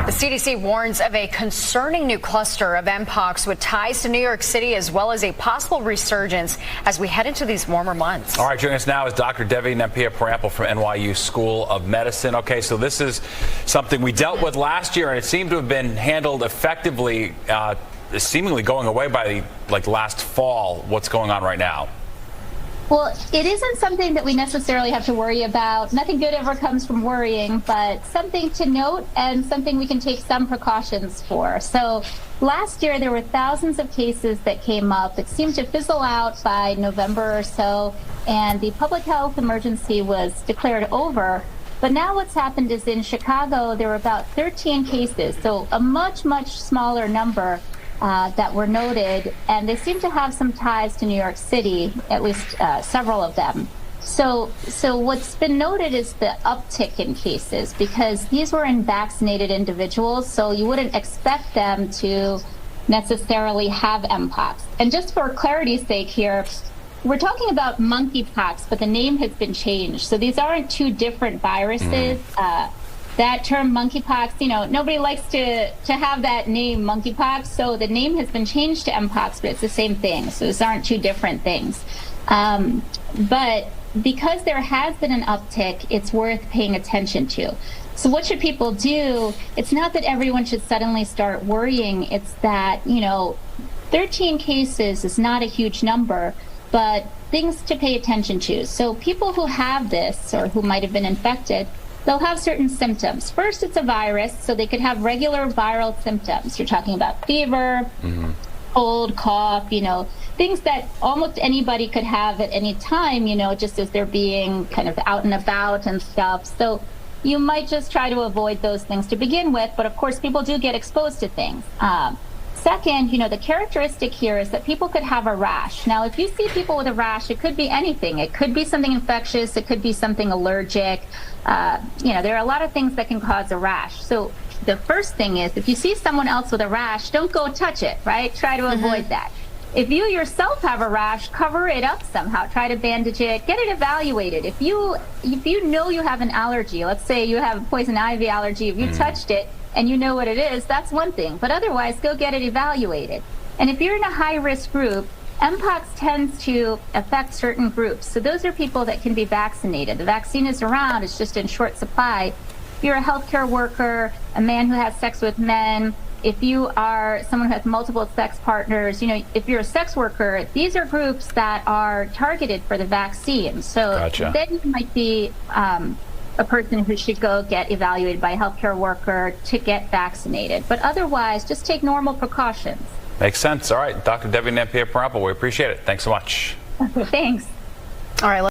The CDC warns of a concerning new cluster of MPox with ties to New York City, as well as a possible resurgence as we head into these warmer months. All right, joining us now is Dr. Devi Nampiaparampil from NYU School of Medicine. Okay, so this is something we dealt with last year, and it seemed to have been handled effectively, seemingly going away by last fall. What's going on right now? Well, it isn't something that we necessarily have to worry about. Nothing good ever comes from worrying, but something to note and something we can take some precautions for. So last year, there were thousands of cases that came up. It seemed to fizzle out by November or so, and the public health emergency was declared over. But now what's happened is in Chicago, there were about 13 cases, so a much, much smaller number that were noted, and they seem to have some ties to New York City, at least several of them. So what's been noted is the uptick in cases, because these were in vaccinated individuals, so you wouldn't expect them to necessarily have MPox. And just for clarity's sake here, we're talking about monkeypox, but the name has been changed. So these aren't two different viruses. That term monkeypox, nobody likes to have that name monkeypox, so the name has been changed to MPox, but it's the same thing. So these aren't two different things. But because there has been an uptick, it's worth paying attention to. So what should people do? It's not that everyone should suddenly start worrying. It's that, 13 cases is not a huge number, but things to pay attention to. So people who have this or who might have been infected, they'll have certain symptoms. First, it's a virus, so they could have regular viral symptoms. You're talking about fever, cold, cough, things that almost anybody could have at any time, just as they're being kind of out and about and stuff. So you might just try to avoid those things to begin with, but of course people do get exposed to things. Second, the characteristic here is that people could have a rash. Now, if you see people with a rash, it could be anything. It could be something infectious. It could be something allergic. There are a lot of things that can cause a rash. So the first thing is, if you see someone else with a rash, don't go touch it, right? Try to avoid that. If you yourself have a rash, cover it up somehow. Try to bandage it. Get it evaluated. If you know you have an allergy, let's say you have a poison ivy allergy, if you touched it, and you know what it is, that's one thing. But otherwise, go get it evaluated. And if you're in a high-risk group, MPox tends to affect certain groups. So those are people that can be vaccinated. The vaccine is around, it's just in short supply. If you're a healthcare worker, a man who has sex with men, if you are someone who has multiple sex partners, if you're a sex worker, these are groups that are targeted for the vaccine. So then you might be a person who should go get evaluated by a healthcare worker to get vaccinated. But otherwise, just take normal precautions. Makes sense. All right, Dr. Devi Nampiaparampil, we appreciate it. Thanks so much. Thanks. All right.